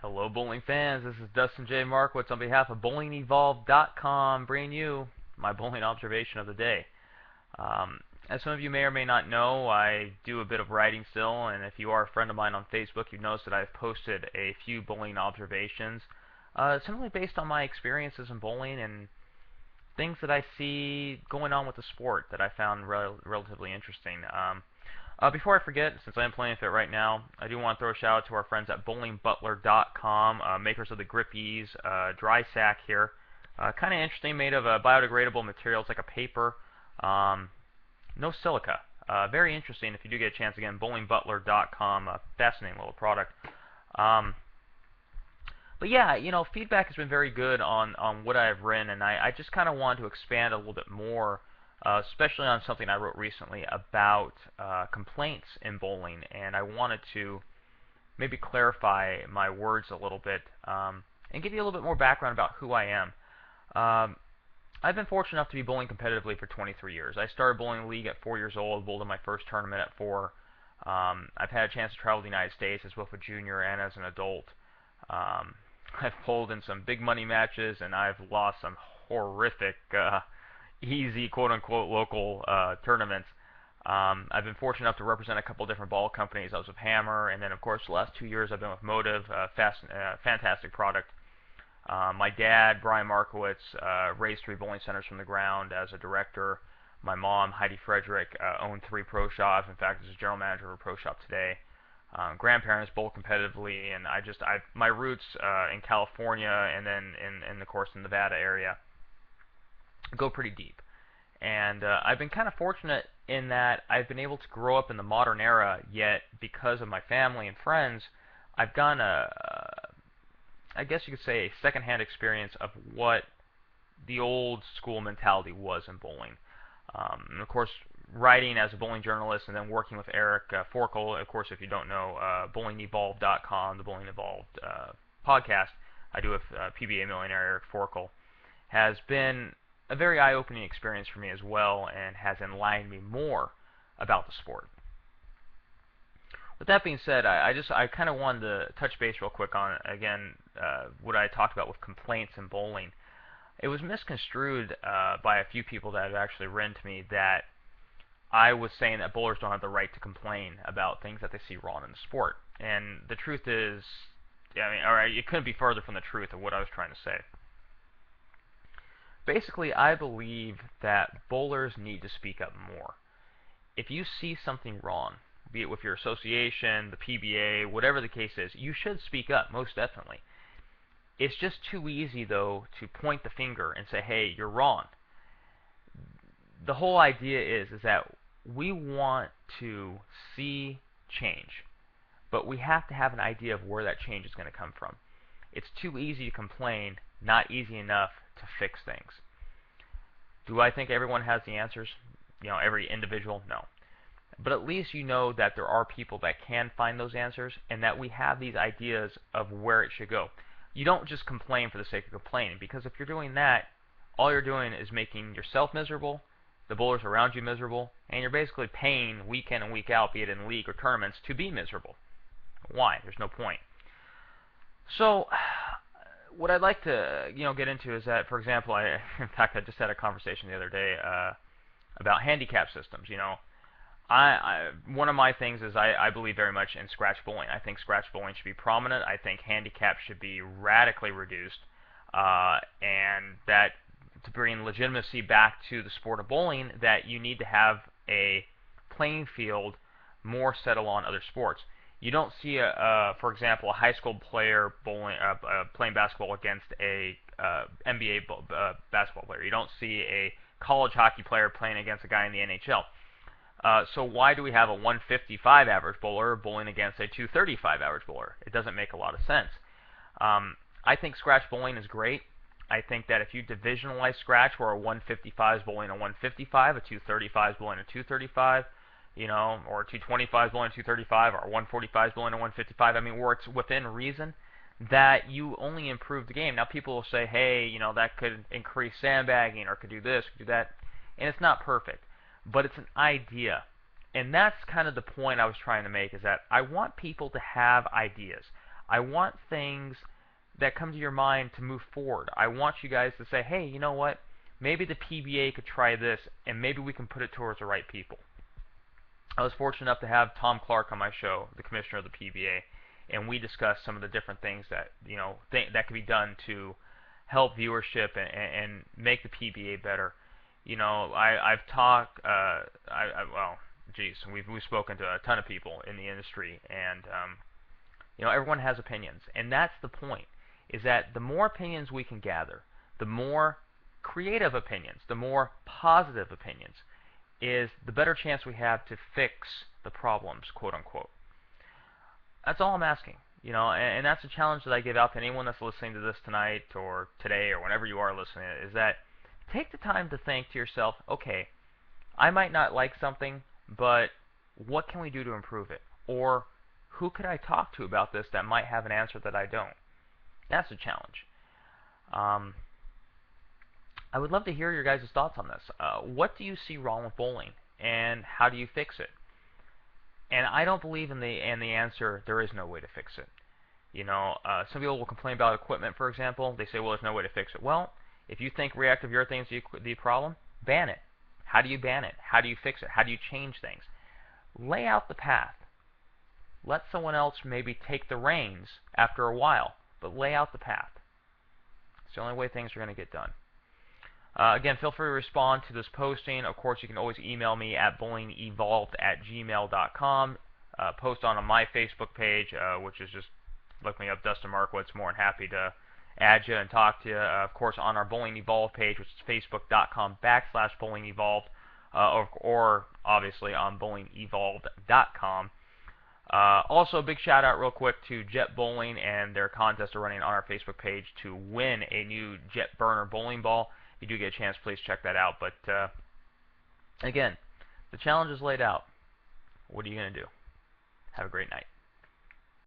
Hello, bowling fans. This is Dustin J. Markowitz on behalf of BowlingEvolved.com, bringing you my bowling observation of the day. As some of you may or may not know, I do a bit of writing still, and if you are a friend of mine on Facebook, you've noticed that I've posted a few bowling observations, simply based on my experiences in bowling and things that I see going on with the sport that I found relatively interesting. Before I forget, since I am playing with it right now, I do want to throw a shout out to our friends at BowlingButler.com, makers of the Grip Ease dry sack here. Kind of interesting, made of a biodegradable material. It's like a paper, no silica. Very interesting if you do get a chance. Again, BowlingButler.com, fascinating little product. But yeah, feedback has been very good on what I've written, and I just kind of wanted to expand a little bit more, especially on something I wrote recently about complaints in bowling, and I wanted to maybe clarify my words a little bit and give you a little bit more background about who I am. I've been fortunate enough to be bowling competitively for 23 years. I started bowling league at 4 years old, bowled in my first tournament at 4. I've had a chance to travel the United States as both a junior and as an adult. I've bowled in some big money matches, and I've lost some horrific, easy, quote-unquote, local tournaments. I've been fortunate enough to represent a couple different ball companies. I was with Hammer, and then, of course, the last 2 years I've been with Motive, fantastic product. My dad, Brian Markowitz, raised 3 bowling centers from the ground as a director. My mom, Heidi Frederick, owned 3 pro shops. In fact, is a general manager of a pro shop today. Grandparents bowl competitively, and my roots in California and then in the course in the Nevada area go pretty deep. And I've been kind of fortunate in that I've been able to grow up in the modern era, yet because of my family and friends, I've gotten I guess you could say, a secondhand experience of what the old school mentality was in bowling. And of course, writing as a bowling journalist and then working with Eric Forkel, of course, if you don't know, BowlingEvolved.com, the Bowling Evolved podcast I do with PBA millionaire Eric Forkel, has been a very eye-opening experience for me as well, and has enlightened me more about the sport. With that being said, I kind of wanted to touch base real quick on, again, what I talked about with complaints in bowling. It was misconstrued by a few people that have actually written to me that I was saying that bowlers don't have the right to complain about things that they see wrong in the sport. And the truth is, it couldn't be further from the truth of what I was trying to say. Basically, I believe that bowlers need to speak up more. If you see something wrong, be it with your association, the PBA, whatever the case is, you should speak up, most definitely. It's just too easy, though, to point the finger and say, hey, you're wrong. The whole idea is that we want to see change, but we have to have an idea of where that change is going to come from. It's too easy to complain, not easy enough to fix things. Do I think everyone has the answers? Every individual? No. But at least you know that there are people that can find those answers, and that we have these ideas of where it should go. You don't just complain for the sake of complaining, because if you're doing that, all you're doing is making yourself miserable, the bowlers around you miserable, and you're basically paying week in and week out, be it in league or tournaments, to be miserable. Why? There's no point. So, what I'd like to get into is that, for example, in fact, I just had a conversation the other day about handicap systems. One of my things is I believe very much in scratch bowling. I think scratch bowling should be prominent. I think handicap should be radically reduced, and that to bring legitimacy back to the sport of bowling, that you need to have a playing field more set along other sports. You don't see, for example, a high school player playing basketball against a NBA basketball player. You don't see a college hockey player playing against a guy in the NHL. So why do we have a 155 average bowler bowling against a 235 average bowler? It doesn't make a lot of sense. I think scratch bowling is great. I think that if you divisionalize scratch, where a 155 is bowling a 155, a 235 is bowling a 235, or a 225 is bowling a 235, or a 145 is bowling a 155, where it's within reason, that you only improve the game. Now, people will say, hey, that could increase sandbagging, or could do this, could do that, and it's not perfect. But it's an idea. And that's kind of the point I was trying to make, is that I want people to have ideas. I want things that come to your mind to move forward. I want you guys to say, hey, you know what? Maybe the PBA could try this, and maybe we can put it towards the right people. I was fortunate enough to have Tom Clark on my show, the commissioner of the PBA, and we discussed some of the different things that that could be done to help viewership and make the PBA better. I've talked, well, geez, we've spoken to a ton of people in the industry, and everyone has opinions, and that's the point. Is that the more opinions we can gather, the more creative opinions, the more positive opinions, is the better chance we have to fix the problems, quote unquote. That's all I'm asking. And that's a challenge that I give out to anyone that's listening to this tonight or today or whenever you are listening, is that take the time to think to yourself, okay, I might not like something, but what can we do to improve it? Or who could I talk to about this that might have an answer that I don't? That's a challenge. I would love to hear your guys' thoughts on this. What do you see wrong with bowling, and how do you fix it? And I don't believe in the answer, there is no way to fix it. Some people will complain about equipment, for example. They say, well, there's no way to fix it. Well, if you think reactive urethane is the problem, ban it. How do you ban it? How do you fix it? How do you change things? Lay out the path. Let someone else maybe take the reins after a while, but lay out the path. It's the only way things are going to get done. Again, feel free to respond to this posting. Of course, you can always email me at bowlingevolved@gmail.com. Post on my Facebook page, which is just look me up, Dustin Markowitz. More than happy to add you and talk to you. Of course, on our Bowling Evolved page, which is facebook.com/bowlingevolved, or obviously on bowlingevolved.com. Also, a big shout out real quick to Jet Bowling and their contest are running on our Facebook page to win a new Jet Burner bowling ball. If you do get a chance, please check that out. But again, the challenge is laid out. What are you going to do? Have a great night.